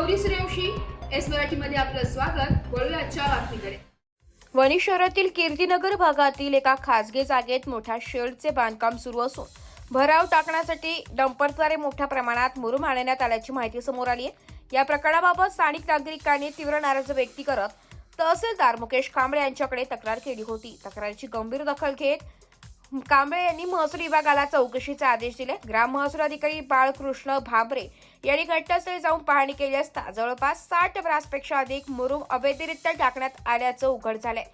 Gauri Suryavanshi, S मराठीमध्ये आपलं स्वागत. वळूया आजच्या बातमीकडे. वणी शहरातील कीर्तीनगर भागातील एका खासगी जागेत मोठ्या शेडचे बांधकाम सुरू असून भराव टाकण्यासाठी डंपरद्वारे मोठ्या प्रमाणात मुरुम आणण्यात आल्याची माहिती समोर आली आहे. या प्रकरणाबाबत स्थानिक नागरिकांनी तीव्र नाराजी व्यक्त करत तहसीलदार मुकेश कांबळे यांच्याकडे तक्रार केली होती. तक्रारीची गंभीर दखल घेत कांबळे यांनी महसूल विभागाला चौकशीचे आदेश दिले. ग्राम महसूल अधिकारी बाळकृष्ण भाबरे यांनी घटनास्थळी जाऊन पाहणी केली असता जवळपास 60 ब्रासपेक्षा अधिक मुरुम अवैधरित्या टाकण्यात आल्याचं उघड झालंय.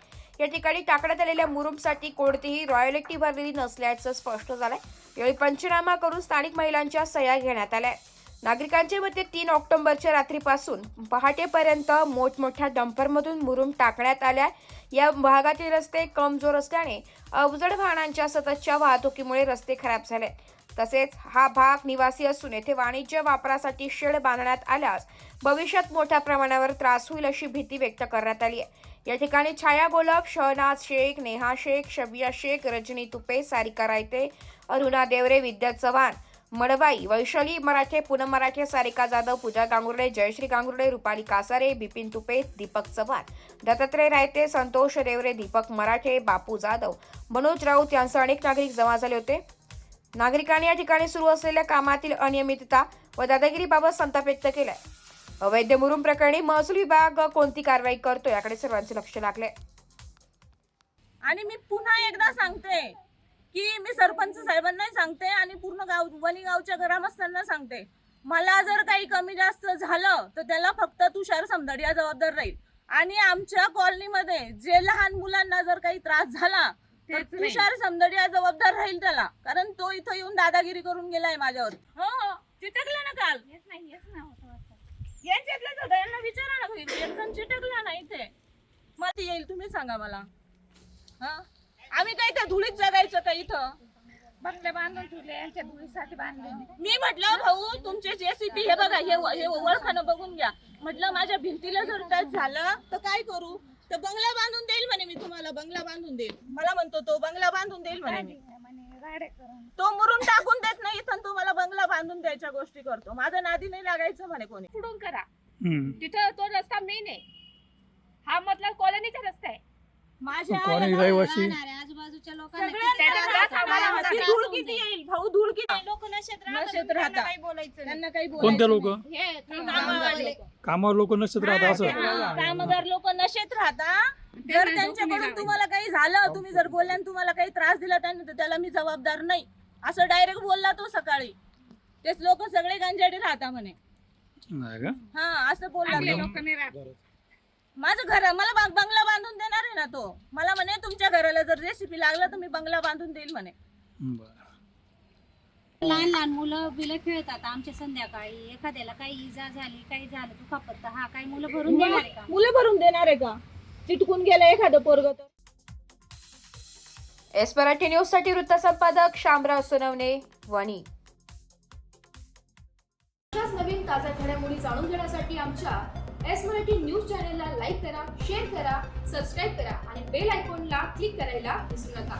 या ठिकाणी टाकण्यात आलेल्या मुरुमसाठी कोणतीही रॉयल्टी भरलेली नसल्याचं स्पष्ट झालंय. यावेळी पंचनामा करून स्थानिक महिलांच्या सह्या घेण्यात आल्या. नागरिकांच्या मते 3 ऑक्टोबरच्या रात्रीपासून पहाटेपर्यंत मोठमोठ्या डंपरमधून मुरुम टाकण्यात आल्या. या भागातील रस्ते कमजोर असल्याने अवजड वाहनांच्या सततच्या वाहतुकीमुळे रस्ते खराब झाले. तसेच हा भाग निवासी असून येथे वाणिज्य वापरासाठी शेड बांधण्यात आल्यास भविष्यात मोठ्या प्रमाणावर त्रास होईल अशी भीती व्यक्त करण्यात आली आहे. या ठिकाणी छाया गोलब, शहनाज शेख, नेहा शेख, शबिया शेख, रजनी तुपे, सारिका रायते, अरुणा देवरे, विद्या चव्हाण, मडवाई, वैशाली मराठे, पूनम मराठे, सारिका जाधव, पूजा गांगुर्डे, जयश्री गांगुर्डे, रुपाली कासारे, बिपिन तुपे, दीपक चव्हाण, दत्तात्रय रायते, संतोष देवरे, दीपक मराठे, बापू जाधव, मनोज राऊत यांसह अनेक नागरिक जमा झाले होते. नागरिकांनी या ठिकाणी सुरू असलेल्या कामातील अनियमितता व दादागिरीबाबत संताप व्यक्त केलाय. अवैध मुरुम प्रकरणी महसूल विभाग कोणती कारवाई करतो याकडे सर्वांचे लक्ष लागले. आणि मी पुन्हा एकदा सांगते की मी सरपंच साहेबांनाही सांगते आणि पूर्ण वणी गावच्या ग्रामस्थांना सांगते, मला जर काही कमी जास्त झालं तर त्याला फक्त तुषार समदडिया जबाबदार राहील. आणि आमच्या कॉलनीमध्ये जे लहान मुलांना जर काही त्रास झाला तर तुषार समदडिया जबाबदार राहील त्याला. कारण तो इथं येऊन दादागिरी करून गेलाय माझ्यावर. हो, चिटकला ना काल. यांच्यातल्या सगळ्यांना विचारा ना, एक जण चिटकला ना इथे. मग येईल, तुम्ही सांगा मला. आम्ही काय त्या धुळीत जगायचं का इथं? बंगले बांधून ठेवले, यांच्या धुळीसाठी बांधले. मी म्हटलं भाऊ तुमचे जेसीबी हे बघा, हे ओळखानं बघून घ्या. म्हटलं माझ्या भिंतीला जर टच झालं तर काय करू? तर बंगला बांधून देईल म्हणे, मी तुम्हाला बंगला बांधून देईल. मला म्हणतो तो बंगला बांधून देईल म्हणे. मी तो मुरुम टाकून देत नाही इथं, तो मला बंगला बांधून द्यायच्या गोष्टी करतो. माझं नादी नाही लागायचं म्हणे कोणी. पुढून करा, तिथं तो रस्ता मेन आहे. हा मतलब कॉलनीचा रस्ता आहे. माझ्या आजूबाजूच्या लोकांना धूळ किती येईल भाऊ, धूळ किती. लोक नशेत नशेत राहतात, काही बोलायचं त्यांना काही कोणते लोक? कामगार कामावर लोक नसत राहत असं. कामगार लोक नशेत राहतात. जर त्यांच्याकडून तुम्हाला काही झालं, तुम्ही जर बोलल्या तुम्हाला काही त्रास दिला त्यांनी, तर त्याला मी जबाबदार नाही असं डायरेक्ट बोलला तो सकाळी. तेच लोक सगळे गंजाडी राहता म्हणे. हा, असं बोलला. माझं घर, मला बंगला बांधून देणार आहे ना तो. मला म्हणे तुमच्या घराला जर रेसिपी लागला तर मी बंगला बांधून देईल म्हणे. लहान लहान मुलं बिलं खेळतात आमच्या संध्याकाळी. एखाद्याला काही इजा झाली, काही झालं दुखापत, तर हा काही मुलं भरून देणार आहे का? मुलं भरून देणार आहे का? चिटकून गेलं एखादं पोरग तर. एस मराठी न्यूज साठी वृत्त संपादक शामराव सोनवणे, वणी. अशाच नवीन ताज्या घडामोडी जाणून घेण्यासाठी आमच्या एस मराठी न्यूज चॅनलला लाईक करा, शेअर करा, सबस्क्राईब करा आणि बेल आयकॉनला क्लिक करायला विसरू नका.